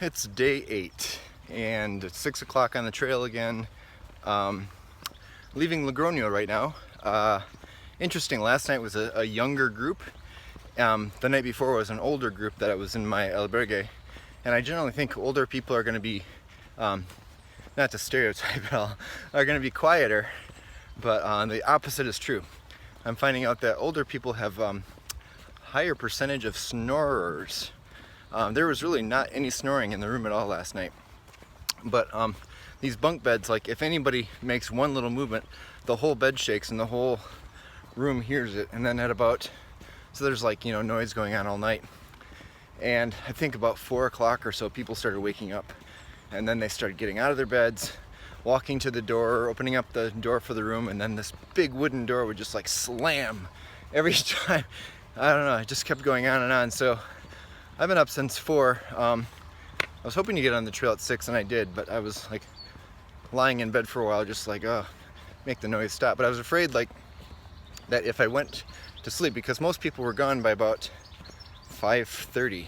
It's day 8 and it's 6 o'clock on the trail again. Leaving Logroño right now. Interesting, last night was a younger group. The night before was an older group that I was in my albergue. And I generally think older people are going to be, not to stereotype at all, are going to be quieter. But the opposite is true. I'm finding out that older people have higher percentage of snorers. There was really not any snoring in the room at all last night. But these bunk beds, like if anybody makes one little movement, the whole bed shakes and the whole room hears it. And then at about, so there's like, noise going on all night. And I think about 4 o'clock or so, people started waking up. And then they started getting out of their beds, walking to the door, opening up the door for the room, and then this big wooden door would just like slam every time. I don't know, it just kept going on and on. So I've been up since 4. I was hoping to get on the trail at 6 and I did, but I was like lying in bed for a while, just like, make the noise stop. But I was afraid like that if I went to sleep, because most people were gone by about 5:30.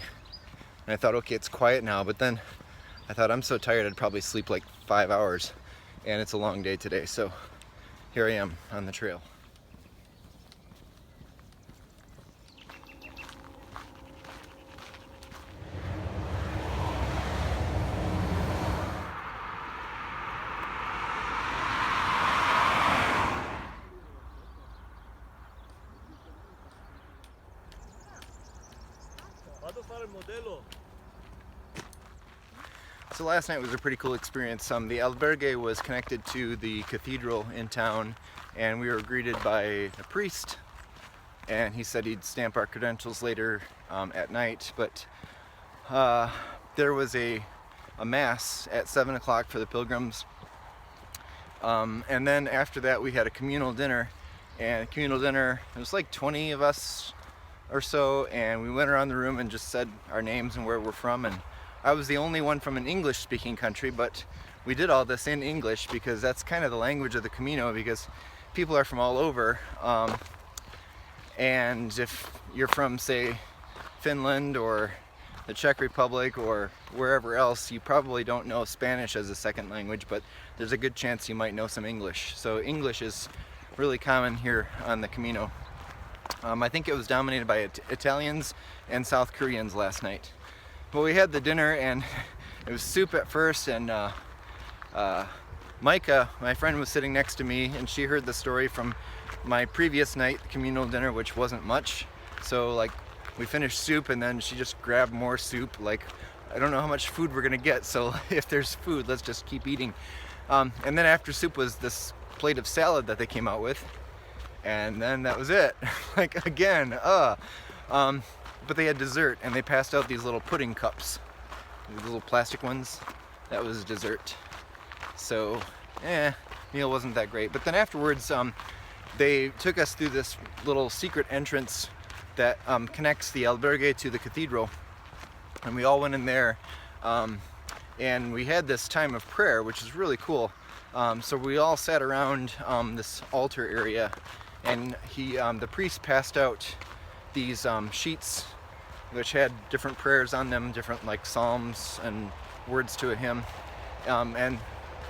And I thought, okay, it's quiet now, but then I thought I'm so tired I'd probably sleep like 5 hours, and it's a long day today, so here I am on the trail. So last night was a pretty cool experience. The albergue was connected to the cathedral in town, and we were greeted by a priest, and he said he'd stamp our credentials later at night. But there was a mass at 7 o'clock for the pilgrims, and then after that we had a communal dinner. And communal dinner, it was like 20 of us or so, and we went around the room and just said our names and where we're from. And I was the only one from an English-speaking country, but we did all this in English because that's kind of the language of the Camino, because people are from all over. And if you're from, say, Finland or the Czech Republic or wherever else, you probably don't know Spanish as a second language, but there's a good chance you might know some English. So English is really common here on the Camino. I think it was dominated by Italians and South Koreans last night. But we had the dinner, and it was soup at first, and Micah, my friend, was sitting next to me, and she heard the story from my previous night communal dinner, which wasn't much. So like we finished soup, and then she just grabbed more soup. Like, I don't know how much food we're gonna get, so if there's food, let's just keep eating. And then after soup was this plate of salad that they came out with, and then that was it. Like again, but they had dessert, and they passed out these little pudding cups, these little plastic ones. That was dessert. So, meal wasn't that great. But then afterwards, they took us through this little secret entrance that connects the albergue to the cathedral, and we all went in there, and we had this time of prayer, which is really cool. So we all sat around this altar area, and the priest passed out these sheets which had different prayers on them, different like psalms and words to a hymn, and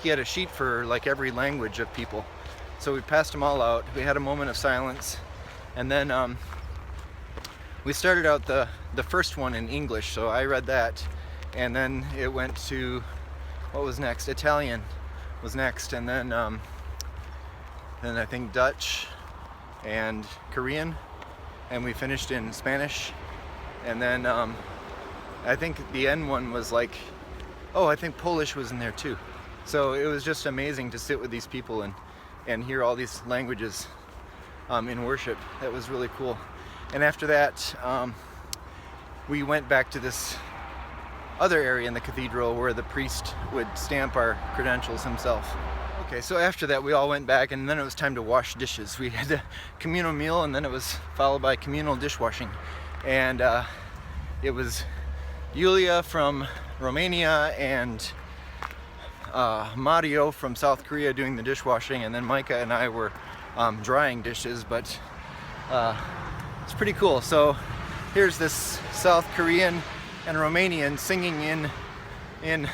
he had a sheet for like every language of people. So we passed them all out. We had a moment of silence, and then we started out the first one in English, so I read that, and then it went to, what was next? Italian was next, and then I think Dutch and Korean, and we finished in Spanish. And then I think the end one was like, I think Polish was in there too. So it was just amazing to sit with these people and hear all these languages in worship. That was really cool. And after that, we went back to this other area in the cathedral where the priest would stamp our credentials himself. Okay, so after that we all went back, and then it was time to wash dishes. We had a communal meal, and then it was followed by communal dishwashing. And it was Yulia from Romania and Mario from South Korea doing the dishwashing, and then Micah and I were drying dishes. But it's pretty cool. So here's this South Korean and Romanian singing in in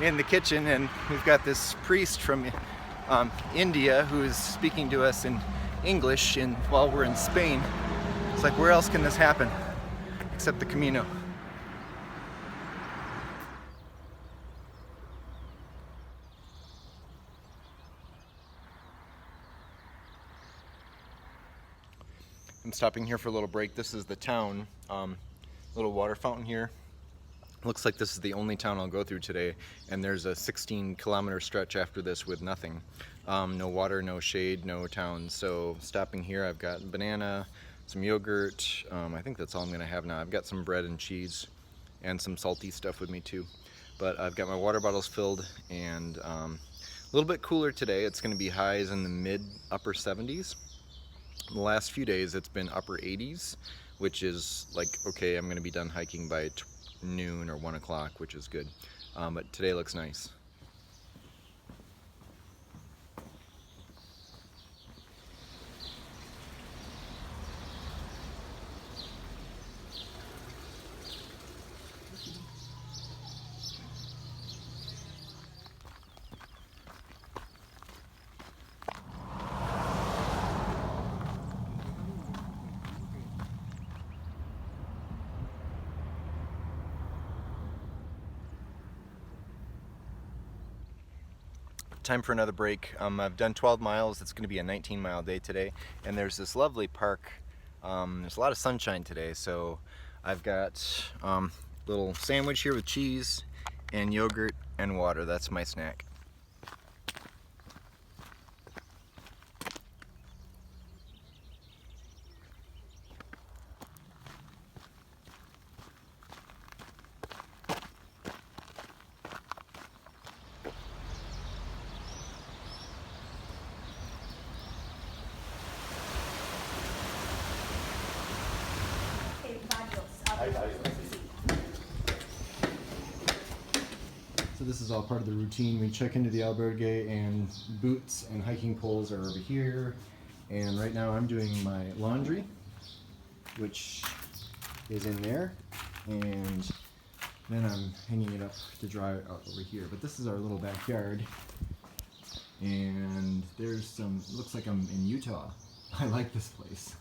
in the kitchen, and we've got this priest from India who is speaking to us in English while we're in Spain. It's like, where else can this happen except the Camino? I'm stopping here for a little break. This is the town, little water fountain here. Looks like this is the only town I'll go through today, and there's a 16-kilometer stretch after this with nothing. No water, no shade, no towns. So stopping here, I've got banana, some yogurt. I think that's all I'm gonna have now. I've got some bread and cheese and some salty stuff with me too. But I've got my water bottles filled, and a little bit cooler today. It's gonna be highs in the mid-upper 70s. The last few days it's been upper 80s, which is like, okay, I'm gonna be done hiking by noon or 1 o'clock, which is good. But today looks nice. Time for another break. I've done 12 miles. It's going to be a 19-mile day today, and there's this lovely park. There's a lot of sunshine today, so I've got a little sandwich here with cheese and yogurt and water. That's my snack. So this is all part of the routine. We check into the albergue, and boots and hiking poles are over here. And right now I'm doing my laundry, which is in there. And then I'm hanging it up to dry out over here. But this is our little backyard. And there's some, looks like I'm in Utah. I like this place.